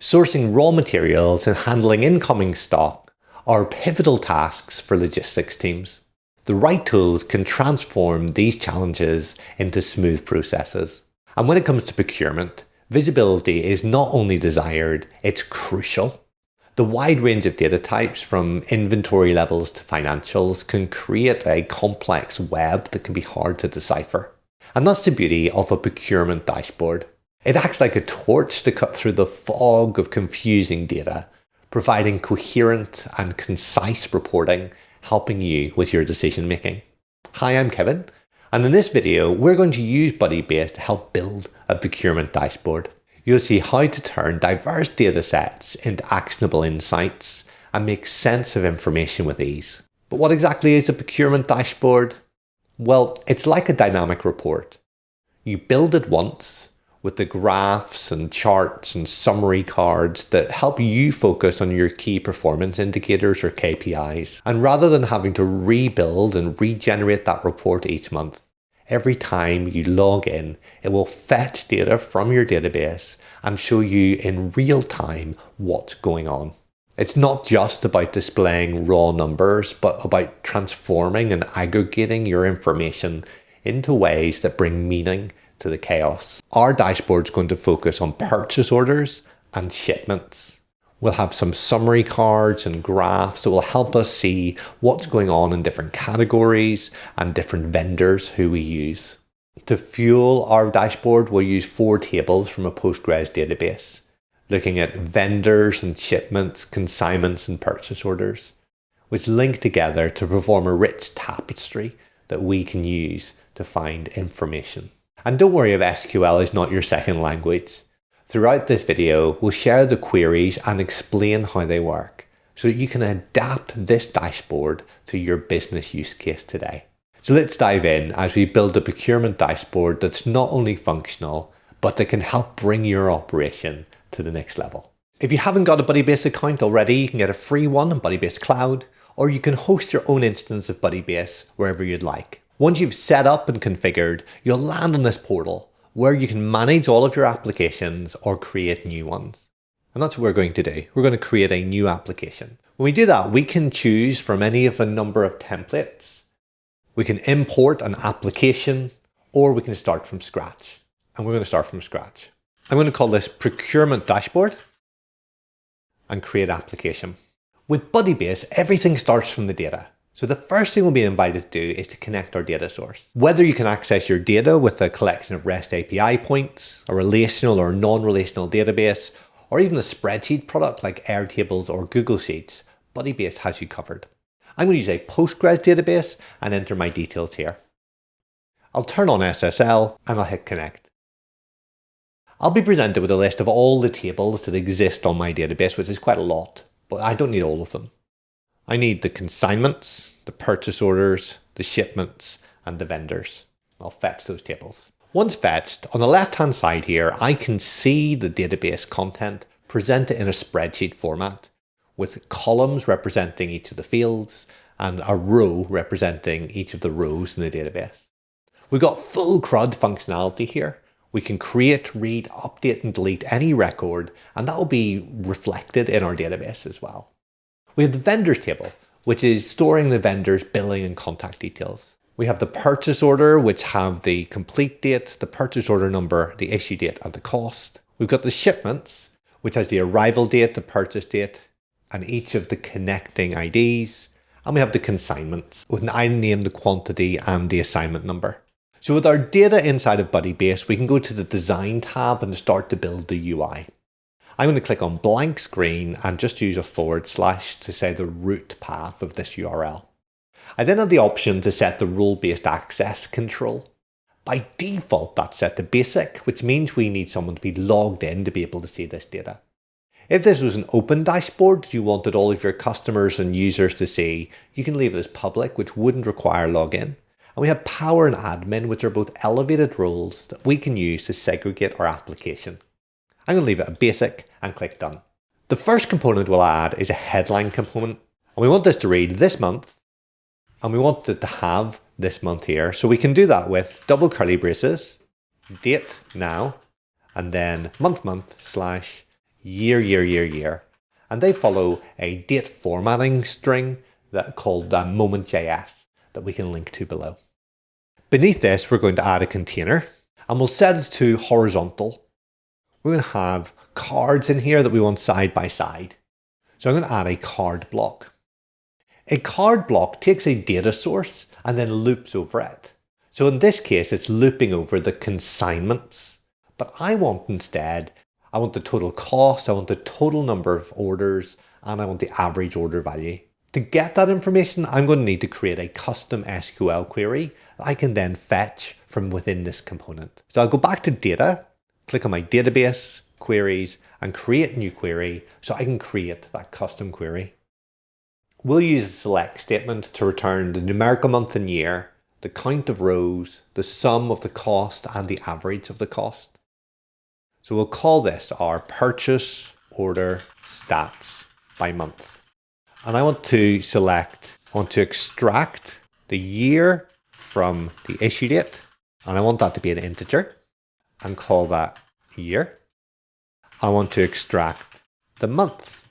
Sourcing raw materials and handling incoming stock are pivotal tasks for logistics teams. The right tools can transform these challenges into smooth processes. And when it comes to procurement, visibility is not only desired, it's crucial. The wide range of data types from inventory levels to financials can create a complex web that can be hard to decipher. And that's the beauty of a procurement dashboard. It acts like a torch to cut through the fog of confusing data, providing coherent and concise reporting, helping you with your decision making. Hi, I'm Kevin, and in this video, we're going to use Budibase to help build a procurement dashboard. You'll see how to turn diverse data sets into actionable insights and make sense of information with ease. But what exactly is a procurement dashboard? Well, it's like a dynamic report. You build it once, with the graphs and charts and summary cards that help you focus on your key performance indicators or KPIs. And rather than having to rebuild and regenerate that report each month, every time you log in, it will fetch data from your database and show you in real time what's going on. It's not just about displaying raw numbers, but about transforming and aggregating your information into ways that bring meaning to the chaos. Our dashboard is going to focus on purchase orders and shipments. We'll have some summary cards and graphs that will help us see what's going on in different categories and different vendors who we use. To fuel our dashboard, we'll use 4 tables from a Postgres database, looking at vendors and shipments, consignments and purchase orders, which link together to perform a rich tapestry that we can use to find information. And don't worry if SQL is not your second language. Throughout this video, we'll share the queries and explain how they work so that you can adapt this dashboard to your business use case today. So let's dive in as we build a procurement dashboard that's not only functional, but that can help bring your operation to the next level. If you haven't got a Budibase account already, you can get a free one on Budibase Cloud, or you can host your own instance of Budibase wherever you'd like. Once you've set up and configured, you'll land on this portal where you can manage all of your applications or create new ones. And that's what we're going to do. We're going to create a new application. When we do that, we can choose from any of a number of templates. We can import an application, or we can start from scratch. And we're going to start from scratch. I'm going to call this Procurement Dashboard and create application. With Budibase, everything starts from the data. So the first thing we'll be invited to do is to connect our data source. Whether you can access your data with a collection of REST API points, a relational or non-relational database, or even a spreadsheet product like Airtables or Google Sheets, Budibase has you covered. I'm going to use a Postgres database and enter my details here. I'll turn on SSL and I'll hit connect. I'll be presented with a list of all the tables that exist on my database, which is quite a lot, but I don't need all of them. I need the consignments, the purchase orders, the shipments, and the vendors. I'll fetch those tables. Once fetched, on the left-hand side here, I can see the database content presented in a spreadsheet format with columns representing each of the fields and a row representing each of the rows in the database. We've got full CRUD functionality here. We can create, read, update, and delete any record, and that will be reflected in our database as well. We have the vendors table, which is storing the vendors' billing and contact details. We have the purchase order, which have the complete date, the purchase order number, the issue date, and the cost. We've got the shipments, which has the arrival date, the purchase date, and each of the connecting IDs. And we have the consignments, with an item name, the quantity, and the assignment number. So with our data inside of Budibase, we can go to the Design tab and start to build the UI. I'm going to click on blank screen and just use a / to say the root path of this URL. I then have the option to set the role-based access control. By default, that's set to basic, which means we need someone to be logged in to be able to see this data. If this was an open dashboard you wanted all of your customers and users to see, you can leave it as public, which wouldn't require login. And we have power and admin, which are both elevated roles that we can use to segregate our application. I'm going to leave it a basic and click done. The first component we'll add is a headline component. And we want this to read this month, and we want it to have this month here. So we can do that with double curly braces, date now, and then month / year. And they follow a date formatting string called moment.js that we can link to below. Beneath this, we're going to add a container and we'll set it to horizontal. We're going to have cards in here that we want side by side. So I'm going to add a card block. A card block takes a data source and then loops over it. So in this case, it's looping over the consignments. But I want the total cost, I want the total number of orders, and I want the average order value. To get that information, I'm going to need to create a custom SQL query that I can then fetch from within this component. So I'll go back to data, click on my database, queries, and create a new query so I can create that custom query. We'll use a select statement to return the numerical month and year, the count of rows, the sum of the cost, and the average of the cost. So we'll call this our purchase order stats by month. And I want to extract the year from the issue date, and I want that to be an integer and call that year. I want to extract the month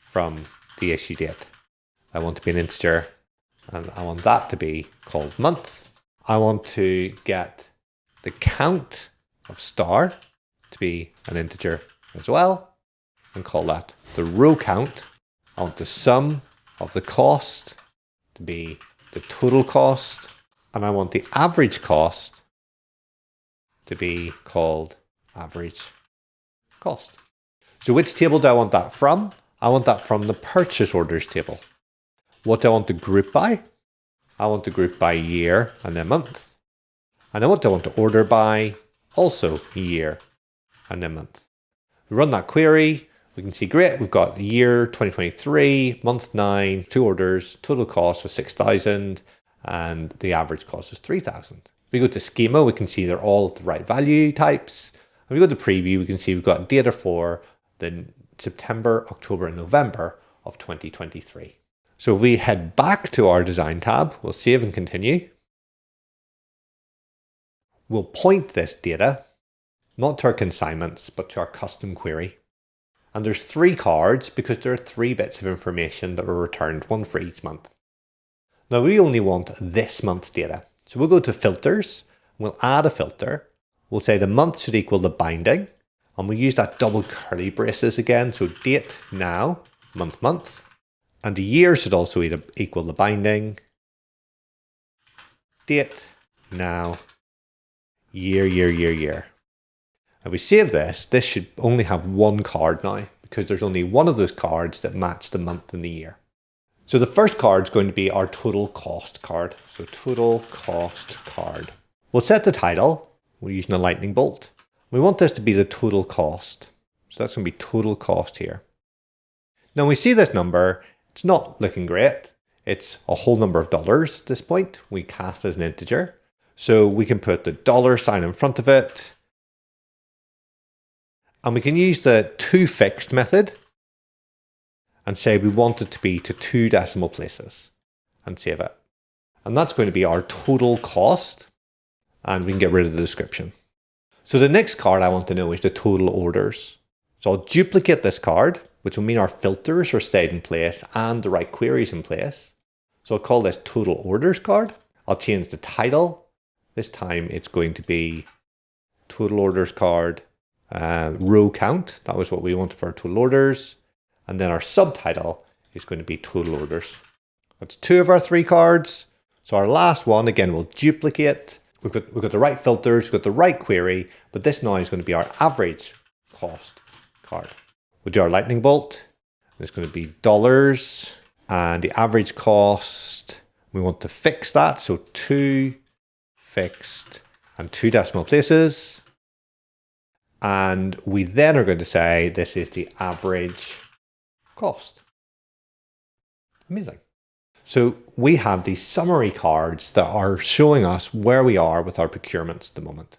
from the issue date. I want to be an integer and I want that to be called month. I want to get the count of star to be an integer as well and call that the row count. I want the sum of the cost to be the total cost, and I want the average cost to be called average cost. So which table do I want that from? I want that from the purchase orders table. What do I want to group by? I want to group by year and then month. And then what do I want to order by? Also year and then month. We run that query. We can see, great, we've got year 2023, month 9, 2 orders, total cost was 6,000, and the average cost was 3,000. We go to schema, we can see they're all the right value types. And we go to preview, we can see we've got data for the September, October, and November of 2023. So if we head back to our design tab, we'll save and continue. We'll point this data, not to our consignments, but to our custom query. And there's 3 cards because there are 3 bits of information that were returned, 1 for each month. Now we only want this month's data. So we'll go to filters, we'll add a filter. We'll say the month should equal the binding, and we'll use that double curly braces again. So date, now, month. And the year should also equal the binding. Date, now, year. And we save this. This should only have 1 card now because there's only one of those cards that match the month and the year. So the first card is going to be our total cost card. So total cost card. We'll set the title. We're using a lightning bolt. We want this to be the total cost. So that's going to be total cost here. Now we see this number. It's not looking great. It's a whole number of dollars at this point. We cast as an integer. So we can put the $sign in front of it. And we can use the toFixed method and say we want it to be to 2 decimal places and save it. And that's going to be our total cost. And we can get rid of the description. So the next card I want to know is the total orders. So I'll duplicate this card, which will mean our filters are stayed in place and the right queries in place. So I'll call this total orders card. I'll change the title. This time it's going to be total orders card, row count. That was what we wanted for our total orders. And then our subtitle is going to be total orders. That's 2 of our 3 cards. So our last one, again, we'll duplicate. We've got the right filters, we've got the right query, but this now is going to be our average cost card. We'll do our lightning bolt. It's going to be dollars and the average cost. We want to fix that. So 2 fixed and 2 decimal places. And we then are going to say this is the average cost. Amazing. So we have these summary cards that are showing us where we are with our procurements at the moment.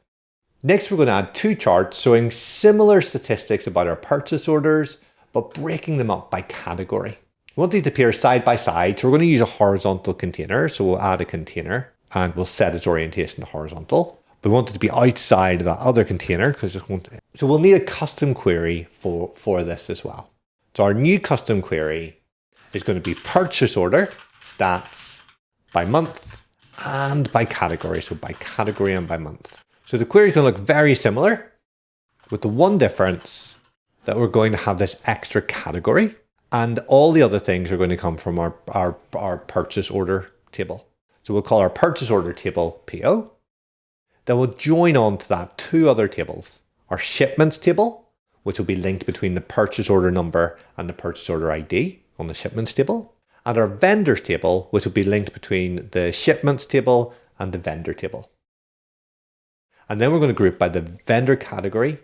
Next, we're going to add 2 charts showing similar statistics about our purchase orders, but breaking them up by category. We want these to appear side by side, so we're going to use a horizontal container. So we'll add a container and we'll set its orientation to horizontal. We want it to be outside of that other container because so we'll need a custom query for this as well. So our new custom query is going to be purchase order, stats by month and by category. So by category and by month. So the query is going to look very similar with the one difference that we're going to have this extra category and all the other things are going to come from our purchase order table. So we'll call our purchase order table PO. Then we'll join on to that two other tables, our shipments table, which will be linked between the purchase order number and the purchase order ID on the shipments table, and our vendors table, which will be linked between the shipments table and the vendor table. And then we're going to group by the vendor category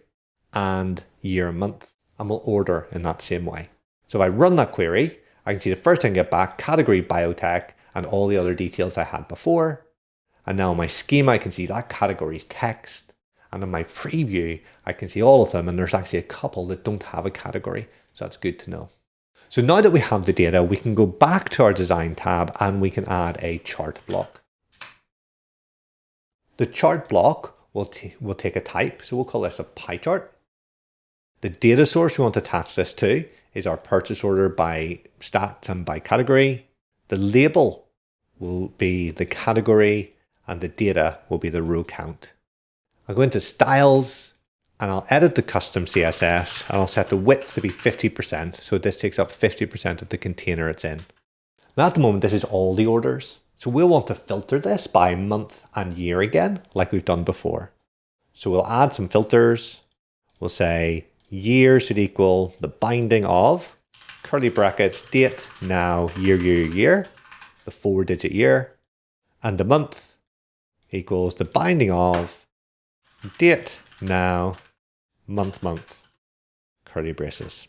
and year and month, and we'll order in that same way. So if I run that query, I can see the first thing I get back, category biotech, and all the other details I had before. And now in my schema, I can see that category's text. And in my preview, I can see all of them. And there's actually a couple that don't have a category. So that's good to know. So now that we have the data, we can go back to our design tab and we can add a chart block. The chart block will take a type. So we'll call this a pie chart. The data source we want to attach this to is our purchase order by stats and by category. The label will be the category and the data will be the row count. I'll go into styles and I'll edit the custom CSS and I'll set the width to be 50%. So this takes up 50% of the container it's in. Now at the moment, this is all the orders. So we'll want to filter this by month and year again, like we've done before. So we'll add some filters. We'll say year should equal the binding of, curly brackets, date, now, year, the 4-digit year, and the month equals the binding of date, now, month, curly braces.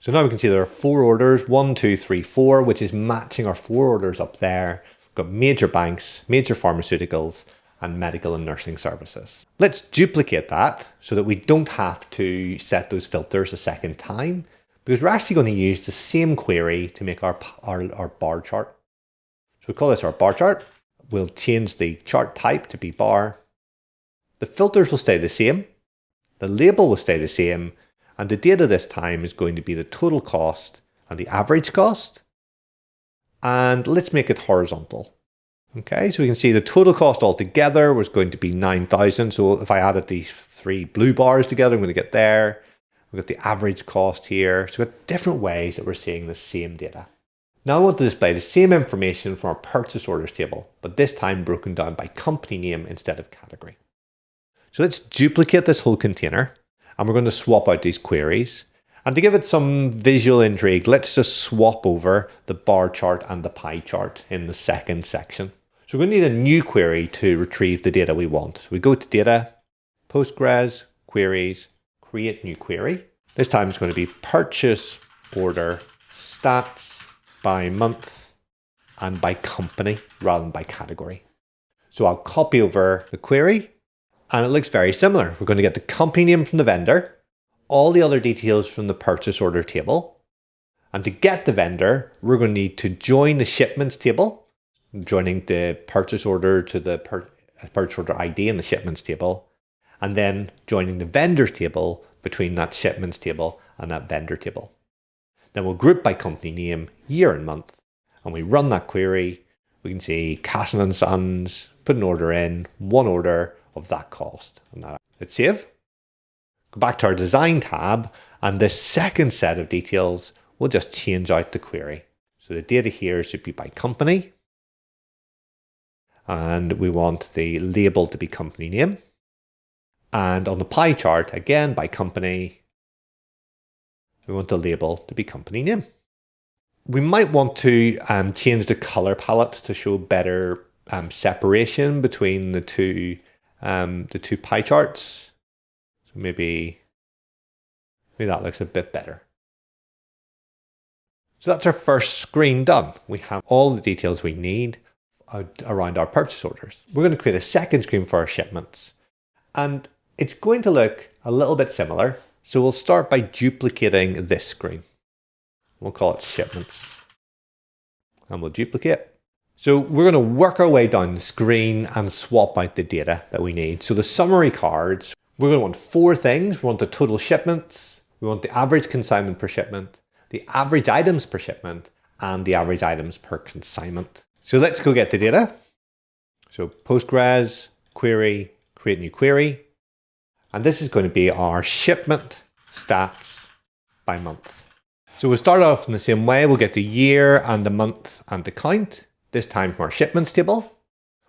So now we can see there are 4 orders, 1, 2, 3, 4, which is matching our 4 orders up there. We've got major banks, major pharmaceuticals, and medical and nursing services. Let's duplicate that so that we don't have to set those filters a second time, because we're actually going to use the same query to make our bar chart. So we call this our bar chart. We'll change the chart type to be bar. The filters will stay the same. The label will stay the same. And the data this time is going to be the total cost and the average cost. And let's make it horizontal. Okay, so we can see the total cost altogether was going to be 9,000. So if I added these 3 blue bars together, I'm going to get there. We've got the average cost here. So we've got different ways that we're seeing the same data. Now I want to display the same information from our purchase orders table, but this time broken down by company name instead of category. So let's duplicate this whole container and we're going to swap out these queries. And to give it some visual intrigue, let's just swap over the bar chart and the pie chart in the second section. So we're going to need a new query to retrieve the data we want. So we go to data, Postgres, queries, create new query. This time it's going to be purchase order stats by month and by company rather than by category. So I'll copy over the query and it looks very similar. We're going to get the company name from the vendor, all the other details from the purchase order table. And to get the vendor, we're going to need to join the shipments table, joining the purchase order to the purchase order ID in the shipments table, and then joining the vendors table between that shipments table and that vendor table. Then we'll group by company name, year and month, and we run that query. We can see Casson & Sons, put an order in, 1 order of that cost. And let's save. Go back to our design tab, and this second set of details, we'll just change out the query. So the data here should be by company, and we want the label to be company name. And on the pie chart, again, by company, we want the label to be company name. We might want to change the color palette to show better separation between the two pie charts. So maybe that looks a bit better. So that's our first screen done. We have all the details we need around our purchase orders. We're going to create a second screen for our shipments. And it's going to look a little bit similar. So we'll start by duplicating this screen. We'll call it shipments. And we'll duplicate. So we're going to work our way down the screen and swap out the data that we need. So the summary cards, we're going to want 4 things. We want the total shipments, we want the average consignment per shipment, the average items per shipment, and the average items per consignment. So let's go get the data. So Postgres, query, create new query. And this is going to be our shipment stats by month. So we'll start off in the same way. We'll get the year and the month and the count, this time from our shipments table.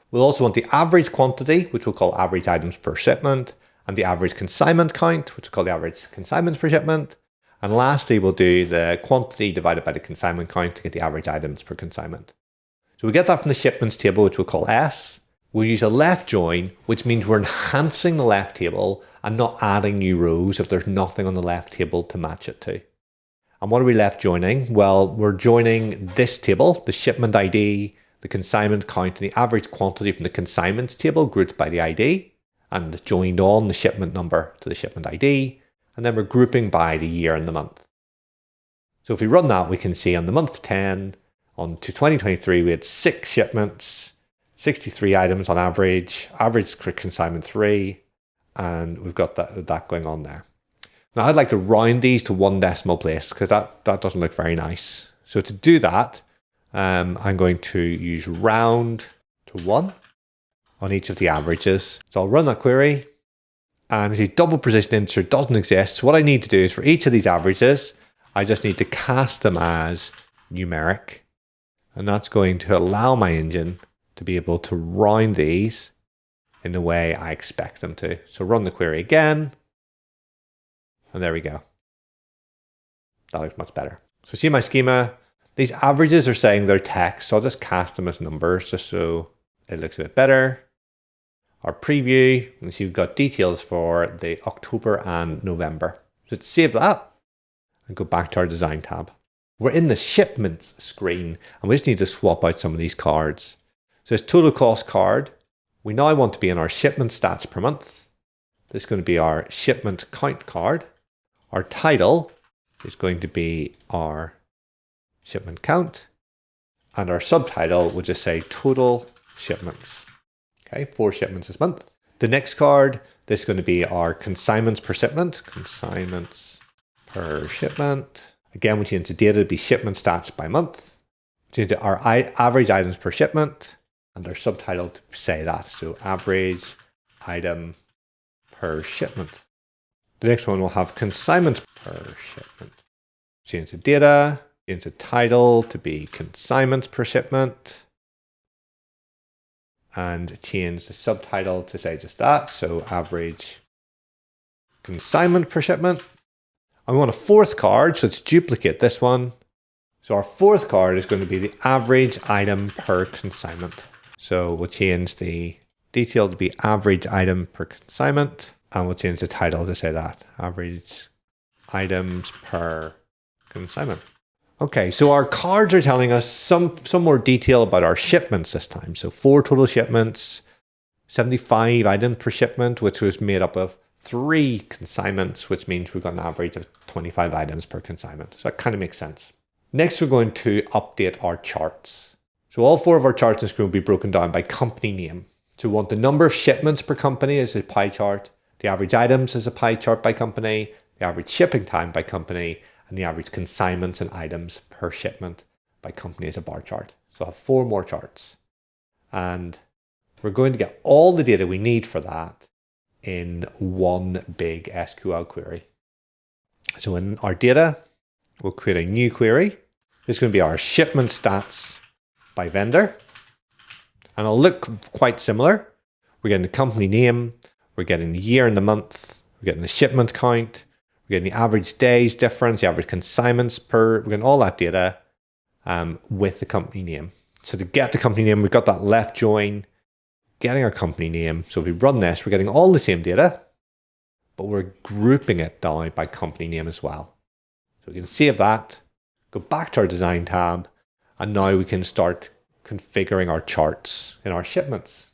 We'll also want the average quantity, which we'll call average items per shipment, and the average consignment count, which we'll call the average consignments per shipment. And lastly, we'll do the quantity divided by the consignment count to get the average items per consignment. So we get that from the shipments table, which we'll call S. We'll use a left join, which means we're enhancing the left table and not adding new rows if there's nothing on the left table to match it to. And what are we left joining? Well, we're joining this table, the shipment ID, the consignment count, and the average quantity from the consignments table grouped by the ID, and joined on the shipment number to the shipment ID, and then we're grouping by the year and the month. So if we run that, we can see on the month 10, on to 2023, we had 6 shipments, 63 items on average consignment 3, and we've got that going on there. Now I'd like to round these to 1 decimal place because that doesn't look very nice. So to do that, I'm going to use round to 1 on each of the averages. So I'll run that query, and the double precision insert doesn't exist. So what I need to do is for each of these averages, I just need to cast them as numeric, and that's going to allow my engine to be able to round these in the way I expect them to. So run the query again, and there we go. That looks much better. So see my schema, these averages are saying they're text, so I'll just cast them as numbers just so it looks a bit better. Our preview, you can see we've got details for the October and November. So let's save that and go back to our design tab. We're in the shipments screen and we just need to swap out some of these cards. So this total cost card, we now want to be in our shipment stats per month. This is going to be our shipment count card. Our title is going to be our shipment count, and our subtitle will just say total shipments. Okay, 4 shipments this month. The next card, this is going to be our consignments per shipment. Consignments per shipment. Again, we change the data to be shipment stats by month. We change our average items per shipment, and our subtitle to say that. So average item per shipment. The next one will have consignments per shipment. Change the data, change the title to be consignments per shipment, and change the subtitle to say just that. So average consignment per shipment. And we want a 4th card, so let's duplicate this one. So our 4th card is going to be the average item per consignment. So we'll change the detail to be average item per consignment, and we'll change the title to say that, average items per consignment. Okay, so our cards are telling us some more detail about our shipments this time. So 4 total shipments, 75 items per shipment, which was made up of 3 consignments, which means we've got an average of 25 items per consignment. So that kind of makes sense. Next, we're going to update our charts. So all 4 of our charts in this group will be broken down by company name. So we want the number of shipments per company as a pie chart, the average items as a pie chart by company, the average shipping time by company, and the average consignments and items per shipment by company as a bar chart. So I'll have 4 more charts. And we're going to get all the data we need for that in one big SQL query. So in our data, we'll create a new query. This is going to be our shipment stats by vendor. And it'll look quite similar. We're getting the company name, we're getting the year and the month, we're getting the shipment count, we're getting the average days difference, the average consignments we're getting all that data with the company name. So to get the company name, we've got that left join, getting our company name. So if we run this, we're getting all the same data, but we're grouping it down by company name as well. So we can save that, go back to our design tab, and now we can start configuring our charts in our shipments.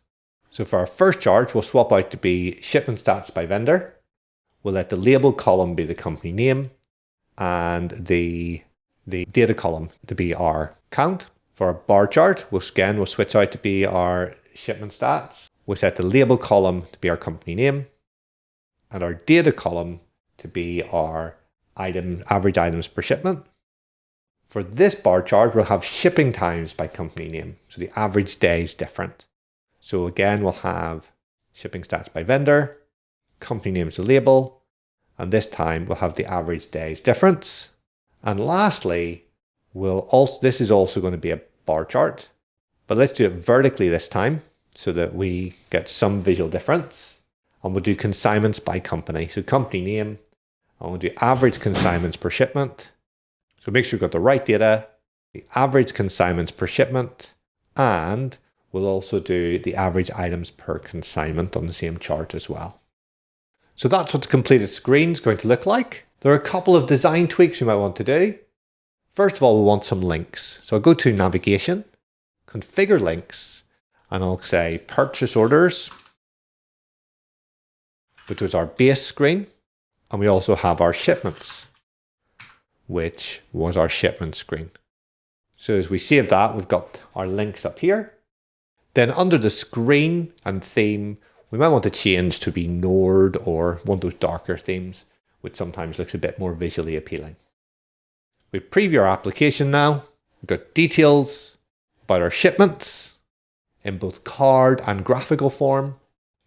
So for our first chart, we'll swap out to be shipment stats by vendor. We'll let the label column be the company name and the data column to be our count. For our bar chart, we'll switch out to be our shipment stats. We'll set the label column to be our company name and our data column to be our average items per shipment. For this bar chart, we'll have shipping times by company name. So the average day is different. So again, we'll have shipping stats by vendor, company name is the label, and this time we'll have the average days difference. And lastly, this is also going to be a bar chart, but let's do it vertically this time so that we get some visual difference. And we'll do consignments by company. So company name, and we'll do average consignments per shipment. So make sure you've got the right data, the average consignments per shipment, and we'll also do the average items per consignment on the same chart as well. So that's what the completed screen is going to look like. There are a couple of design tweaks you might want to do. First of all, we want some links. So I'll go to navigation, configure links, and I'll say purchase orders, which was our base screen. And we also have our shipments, which was our shipment screen. So as we save that, we've got our links up here. Then under the screen and theme, we might want to change to be Nord or one of those darker themes, which sometimes looks a bit more visually appealing. We preview our application now. We've got details about our shipments in both card and graphical form,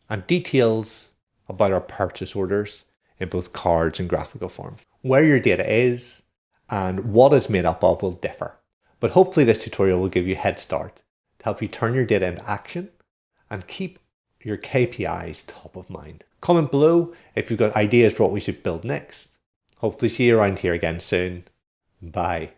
and details about our purchase orders in both cards and graphical form. Where your data is and what it's made up of will differ, but hopefully this tutorial will give you a head start to help you turn your data into action and keep your KPIs top of mind. Comment below if you've got ideas for what we should build next. Hopefully see you around here again soon. Bye.